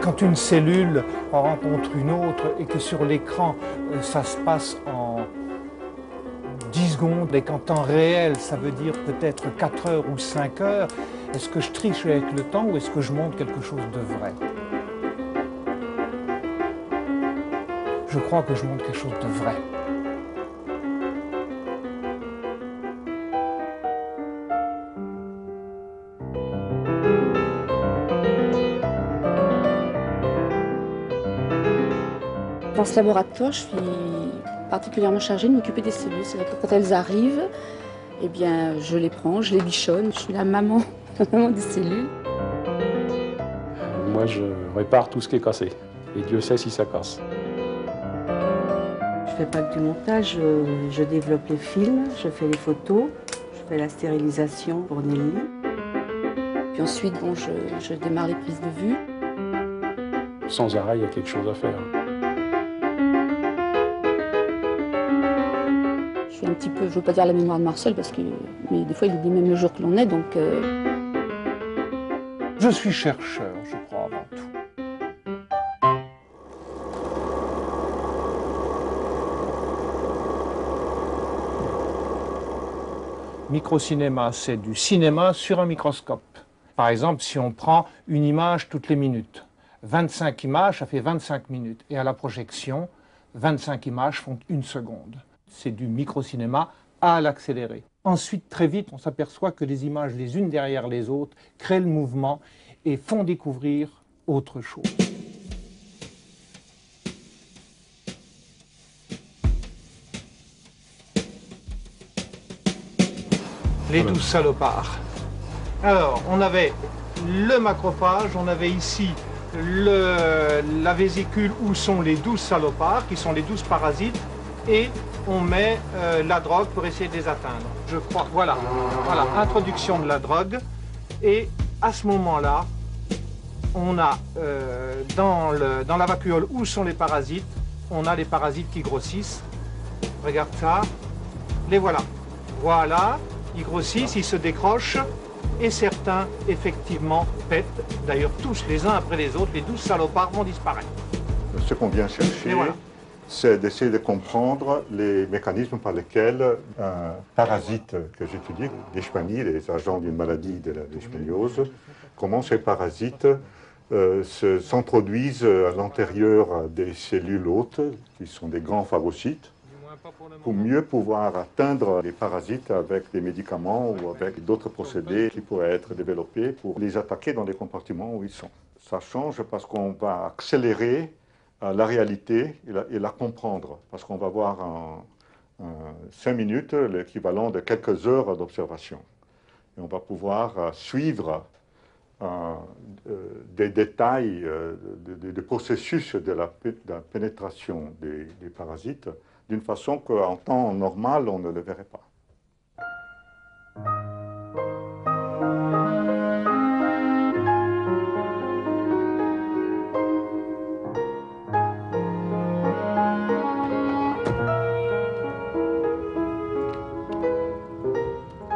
Quand une cellule en rencontre une autre et que sur l'écran, ça se passe en 10 secondes et qu'en temps réel, ça veut dire peut-être 4 heures ou 5 heures, est-ce que je triche avec le temps ou est-ce que je montre quelque chose de vrai? Je crois que je montre quelque chose de vrai. Dans ce laboratoire, je suis particulièrement chargée de m'occuper des cellules. C'est vrai que quand elles arrivent, eh bien, je les prends, je les bichonne. Je suis la maman, la maman des cellules. Moi, je répare tout ce qui est cassé. Et Dieu sait si ça casse. Je fais pas que du montage, je développe les films, je fais les photos, je fais la stérilisation pour Nelly. Puis ensuite, bon, je démarre les prises de vue. Sans arrêt, il y a quelque chose à faire. Je suis un petit peu, je ne veux pas dire la mémoire de Marcel, mais des fois il oublie même le jour que l'on est, donc... Je suis chercheur, je crois, avant tout. Microcinéma, c'est du cinéma sur un microscope. Par exemple, si on prend une image toutes les minutes, 25 images, ça fait 25 minutes. Et à la projection, 25 images font 1 seconde. C'est du microcinéma à l'accéléré. Ensuite, très vite, on s'aperçoit que les images les unes derrière les autres créent le mouvement et font découvrir autre chose. Les 12 salopards. Alors, on avait le macrophage, on avait ici la vésicule où sont les 12 salopards, qui sont les 12 parasites, et on met la drogue pour essayer de les atteindre. Je crois, voilà, introduction de la drogue. Et à ce moment-là, on a dans la vacuole où sont les parasites, on a les parasites qui grossissent. Regarde ça, les voilà. Voilà, ils grossissent, ils se décrochent, et certains, effectivement, pètent. D'ailleurs, tous les uns après les autres, les 12 salopards vont disparaître. Ce qu'on vient chercher, voilà, c'est d'essayer de comprendre les mécanismes par lesquels un parasite que j'étudie, leishmanie, les agents d'une maladie de la leishmaniose, comment ces parasites s'introduisent à l'intérieur des cellules hôtes, qui sont des grands phagocytes, pour mieux pouvoir atteindre les parasites avec des médicaments ou avec d'autres procédés qui pourraient être développés pour les attaquer dans les compartiments où ils sont. Ça change parce qu'on va accélérer la réalité et la comprendre, parce qu'on va voir en 5 minutes l'équivalent de quelques heures d'observation. Et on va pouvoir suivre des détails, des processus de la pénétration des parasites d'une façon qu'en temps normal, on ne le verrait pas.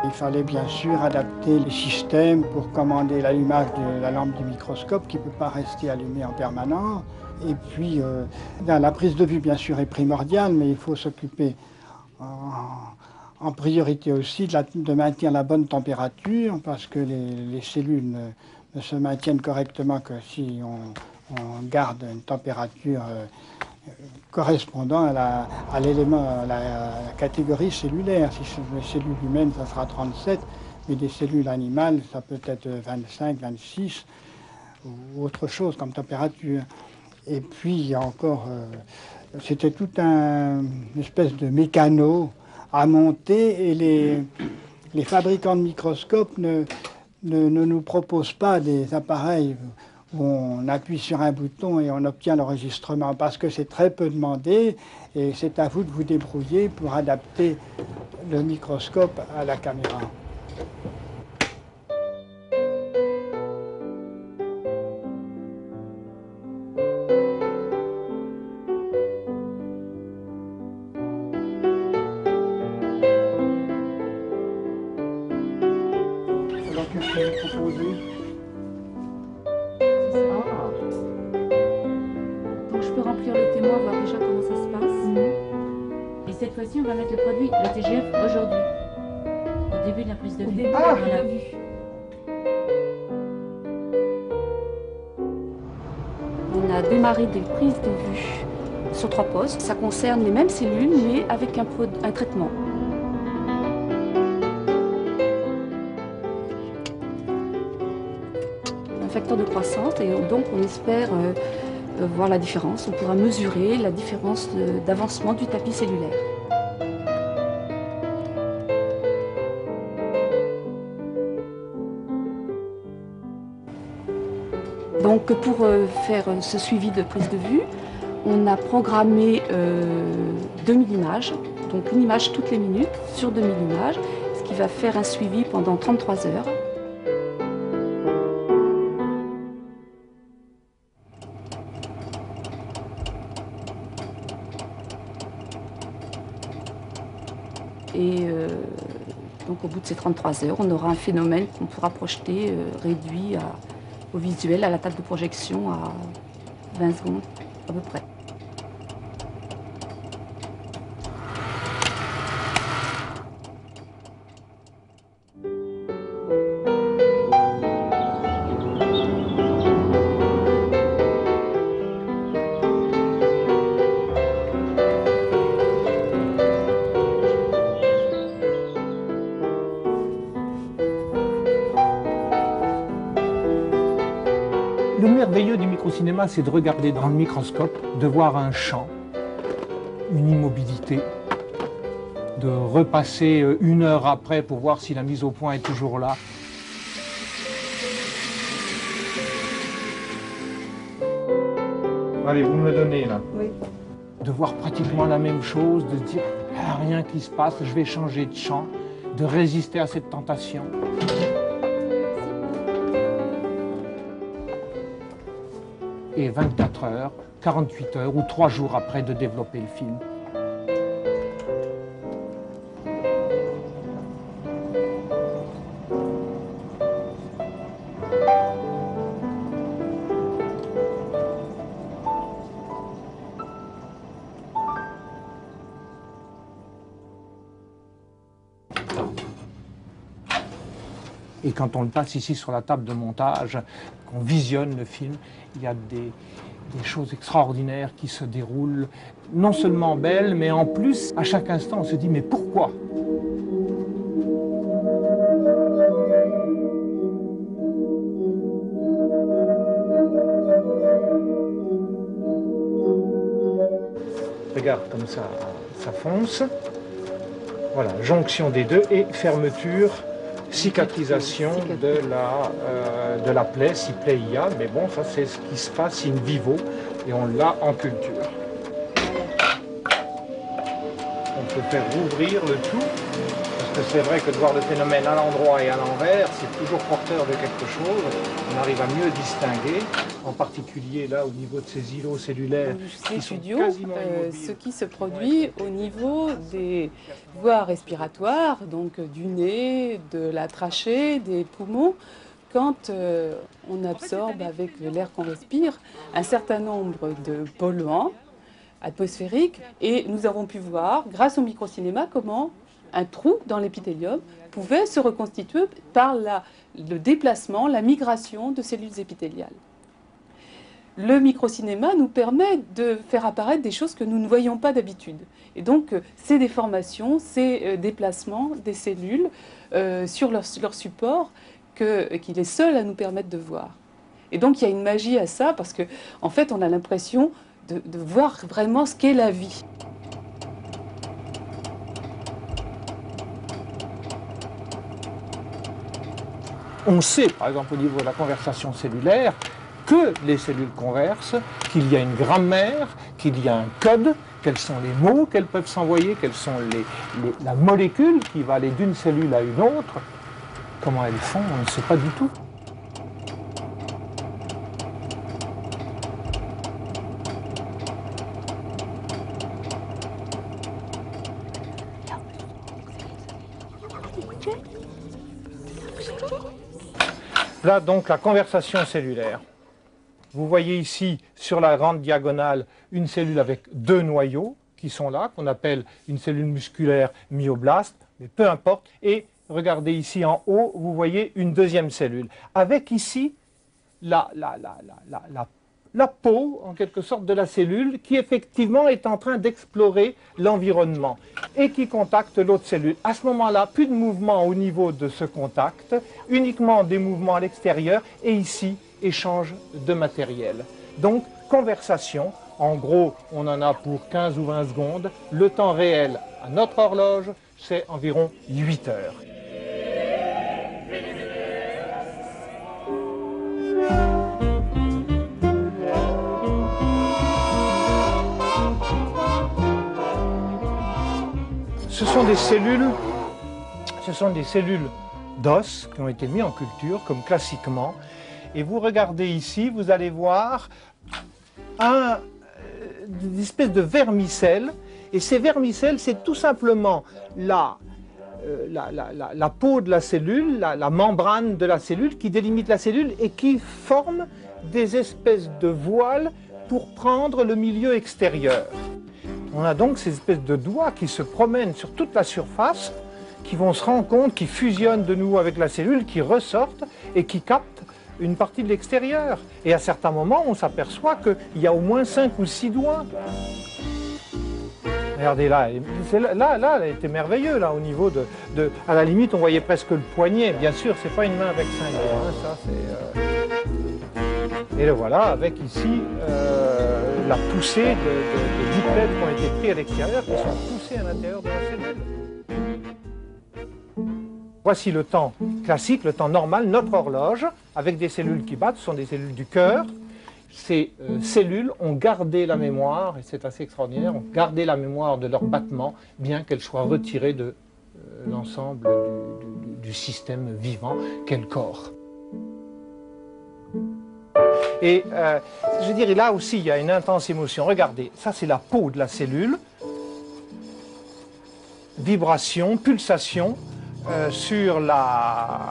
Il fallait bien sûr adapter les systèmes pour commander l'allumage de la lampe du microscope qui ne peut pas rester allumée en permanence. Et puis, la prise de vue, bien sûr, est primordiale, mais il faut s'occuper en priorité aussi de maintenir la bonne température, parce que les cellules ne se maintiennent correctement que si on garde une température correspondant à l'élément, à la catégorie cellulaire. Si c'est des cellules humaines, ça sera 37, mais des cellules animales, ça peut être 25, 26, ou autre chose comme température. Et puis il y a encore, c'était tout une espèce de mécano à monter, et les fabricants de microscopes ne nous proposent pas des appareils où on appuie sur un bouton et on obtient l'enregistrement, parce que c'est très peu demandé et c'est à vous de vous débrouiller pour adapter le microscope à la caméra. Alors qu'est-ce que vous proposez? Donc je peux remplir le témoin, voir déjà comment ça se passe. Et cette fois-ci, on va mettre le produit, le TGF, aujourd'hui. Au début de la prise de vue. Ah, on l'a vu. On a démarré des prises de vue sur 3 postes. Ça concerne les mêmes cellules, mais avec un traitement. Un facteur de croissance, et donc on espère voir la différence. On pourra mesurer la différence d'avancement du tapis cellulaire. Donc pour faire ce suivi de prise de vue, on a programmé 2000 images, donc une image toutes les minutes sur 2000 images, ce qui va faire un suivi pendant 33 heures. Et donc au bout de ces 33 heures, on aura un phénomène qu'on pourra projeter réduit au visuel, à la table de projection à 20 secondes à peu près. Le merveilleux du microcinéma, c'est de regarder dans le microscope, de voir un champ, une immobilité, de repasser 1 heure après pour voir si la mise au point est toujours là. Allez, vous me le donnez là. Oui. De voir pratiquement la même chose, de se dire ah, rien qui se passe, je vais changer de champ, de résister à cette tentation. Et 24 heures, 48 heures ou 3 jours après de développer le film. Et quand on le passe ici sur la table de montage, qu'on visionne le film, il y a des choses extraordinaires qui se déroulent, non seulement belles, mais en plus, à chaque instant, on se dit, mais pourquoi ? Regarde comme ça fonce. Voilà, jonction des deux et fermeture, cicatrisation de la plaie, si plaie il y a. Mais bon, ça c'est ce qui se passe in vivo et on l'a en culture. On peut faire rouvrir le tout, parce que c'est vrai que de voir le phénomène à l'endroit et à l'envers, c'est toujours porteur de quelque chose. On arrive à mieux distinguer, en particulier là au niveau de ces îlots cellulaires. Nous étudions ce qui se produit au niveau des voies respiratoires, donc du nez, de la trachée, des poumons, quand on absorbe avec l'air qu'on respire un certain nombre de polluants atmosphériques. Et nous avons pu voir, grâce au microcinéma, comment un trou dans l'épithélium pouvait se reconstituer par le déplacement, la migration de cellules épithéliales. Le microcinéma nous permet de faire apparaître des choses que nous ne voyons pas d'habitude. Et donc, ces déformations, ces déplacements des cellules sur leur support qu'il est seul à nous permettre de voir. Et donc il y a une magie à ça, parce que en fait on a l'impression de voir vraiment ce qu'est la vie. On sait, par exemple au niveau de la conversation cellulaire, que les cellules conversent, qu'il y a une grammaire, qu'il y a un code, quels sont les mots qu'elles peuvent s'envoyer, quelles sont la molécule qui va aller d'une cellule à une autre. Comment elles font, on ne sait pas du tout. Là donc la conversation cellulaire. Vous voyez ici sur la grande diagonale une cellule avec deux noyaux qui sont là, qu'on appelle une cellule musculaire myoblaste, mais peu importe. Et regardez ici en haut, vous voyez une deuxième cellule, avec ici la peau, en quelque sorte, de la cellule, qui effectivement est en train d'explorer l'environnement et qui contacte l'autre cellule. À ce moment-là, plus de mouvement au niveau de ce contact, uniquement des mouvements à l'extérieur, et ici, échange de matériel. Donc, conversation, en gros, on en a pour 15 ou 20 secondes. Le temps réel à notre horloge, c'est environ 8 heures. Ce sont des cellules d'os qui ont été mises en culture, comme classiquement. Et vous regardez ici, vous allez voir une espèce de vermicelle. Et ces vermicelles, c'est tout simplement la peau de la cellule, la membrane de la cellule qui délimite la cellule et qui forme des espèces de voiles pour prendre le milieu extérieur. On a donc ces espèces de doigts qui se promènent sur toute la surface, qui vont se rendre compte, qui fusionnent de nouveau avec la cellule, qui ressortent et qui captent une partie de l'extérieur. Et à certains moments, on s'aperçoit qu'il y a au moins 5 ou 6 doigts. Regardez là, là, elle était merveilleuse, là, au niveau à la limite, on voyait presque le poignet. Bien sûr, c'est pas une main avec 5 doigts, hein, ça c'est... Et le voilà, avec ici la poussée de diplettes qui ont été pris à l'extérieur, qui sont poussés à l'intérieur de la cellule. Voici le temps classique, le temps normal, notre horloge, avec des cellules qui battent, ce sont des cellules du cœur. Ces cellules ont gardé la mémoire, et c'est assez extraordinaire, ont gardé la mémoire de leur battement, bien qu'elles soient retirées de l'ensemble du système vivant qu'est le corps. Et je veux dire, là aussi, il y a une intense émotion. Regardez, ça c'est la peau de la cellule. Vibration, pulsation sur la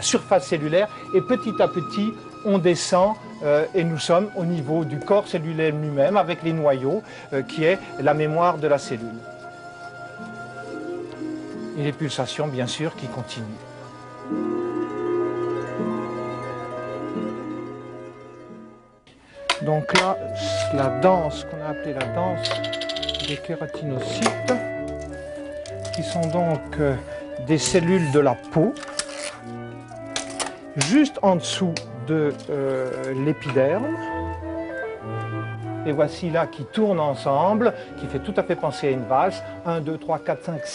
surface cellulaire. Et petit à petit, on descend et nous sommes au niveau du corps cellulaire lui-même, avec les noyaux, qui est la mémoire de la cellule. Et les pulsations, bien sûr, qui continuent. Donc là, la danse qu'on a appelée la danse des kératinocytes, qui sont donc des cellules de la peau, juste en dessous de l'épiderme. Et voici là qui tournent ensemble, qui fait tout à fait penser à une valse. 1, 2, 3, 4, 5,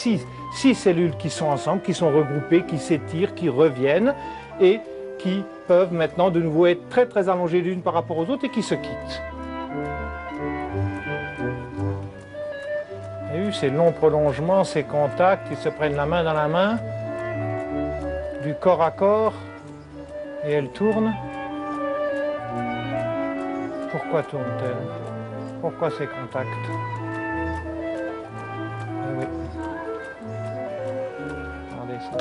6 cellules qui sont ensemble, qui sont regroupées, qui s'étirent, qui reviennent et qui peuvent maintenant de nouveau être très très allongées l'une par rapport aux autres et qui se quittent. Vous avez vu ces longs prolongements, ces contacts qui se prennent la main dans la main, du corps à corps, et elles tournent. Pourquoi tournent-elles? Pourquoi ces contacts? Eh oui. Regardez ça.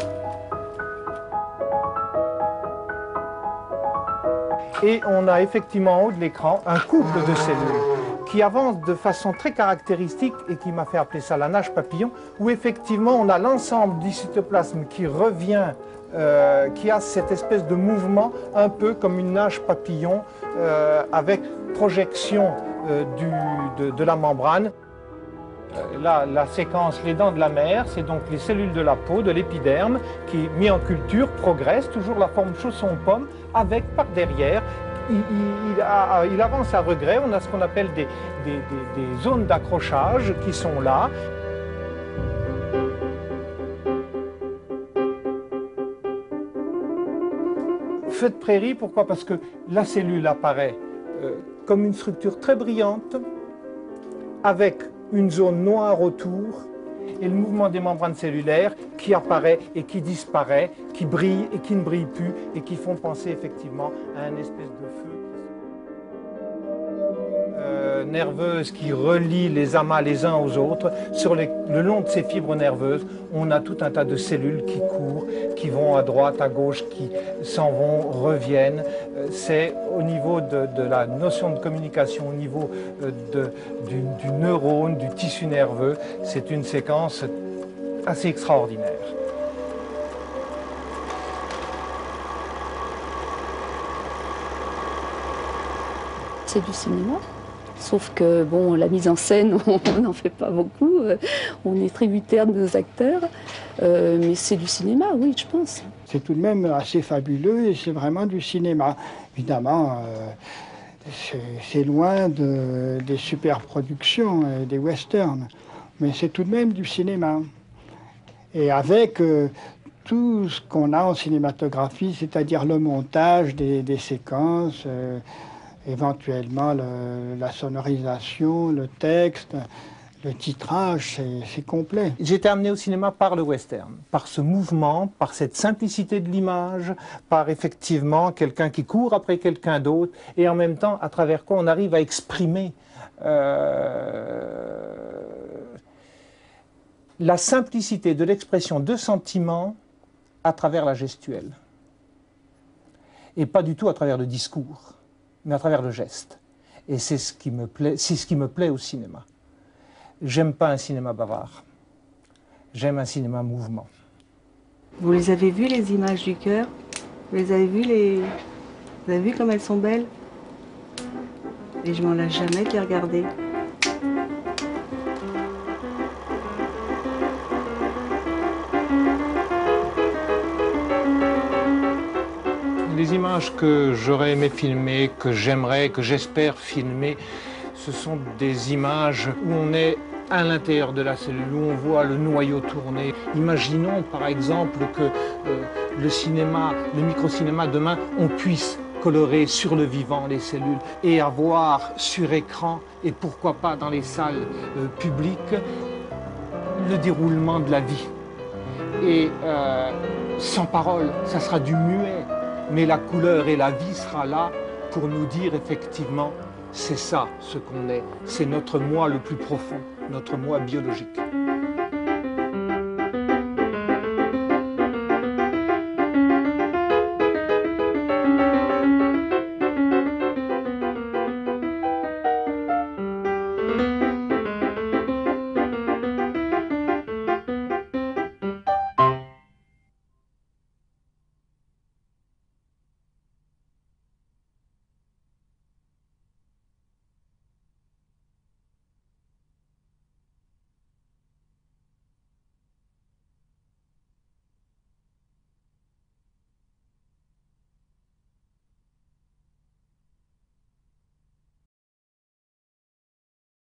Et on a effectivement en haut de l'écran un couple de cellules qui avance de façon très caractéristique et qui m'a fait appeler ça la nage papillon, où effectivement on a l'ensemble du cytoplasme qui revient, qui a cette espèce de mouvement un peu comme une nage papillon avec projection de la membrane. Là, la séquence les dents de la mer, c'est donc les cellules de la peau, de l'épiderme, qui, mis en culture, progressent, toujours la forme chausson-pomme, avec par derrière, il avance à regret, on a ce qu'on appelle des zones d'accrochage qui sont là. Feu de prairie, pourquoi? Parce que la cellule apparaît comme une structure très brillante, avec une zone noire autour, et le mouvement des membranes cellulaires qui apparaît et qui disparaît, qui brille et qui ne brille plus, et qui font penser effectivement à une espèce de feu nerveuse qui relie les amas les uns aux autres. Le long de ces fibres nerveuses, on a tout un tas de cellules qui courent, qui vont à droite, à gauche, qui s'en vont, reviennent. C'est au niveau de la notion de communication, au niveau du neurone, du tissu nerveux, c'est une séquence assez extraordinaire. C'est du cinéma. Sauf que, bon, la mise en scène, on n'en fait pas beaucoup. On est tributaire de nos acteurs. Mais c'est du cinéma, oui, je pense. C'est tout de même assez fabuleux et c'est vraiment du cinéma. Évidemment, c'est loin des superproductions et des westerns. Mais c'est tout de même du cinéma. Et avec tout ce qu'on a en cinématographie, c'est-à-dire le montage des séquences, éventuellement la sonorisation, le texte, le titrage, c'est complet. J'ai été amené au cinéma par le western, par ce mouvement, par cette simplicité de l'image, par effectivement quelqu'un qui court après quelqu'un d'autre, et en même temps, à travers quoi on arrive à exprimer la simplicité de l'expression de sentiments à travers la gestuelle. Et pas du tout à travers le discours, mais à travers le geste. Et c'est ce qui me plaît au cinéma. J'aime pas un cinéma bavard. J'aime un cinéma mouvement. Vous les avez vues, les images du cœur? Vous les avez vues, vous avez vu comme elles sont belles? Et je m'en lasse jamais de les regarder. Les images que j'aurais aimé filmer, que j'aimerais, que j'espère filmer, ce sont des images où on est à l'intérieur de la cellule, où on voit le noyau tourner. Imaginons par exemple que le cinéma, le microcinéma demain, on puisse colorer sur le vivant les cellules et avoir sur écran, et pourquoi pas dans les salles publiques, le déroulement de la vie. Et sans parole, ça sera du muet. Mais la couleur et la vie sera là pour nous dire effectivement, c'est ça ce qu'on est, c'est notre moi le plus profond, notre moi biologique.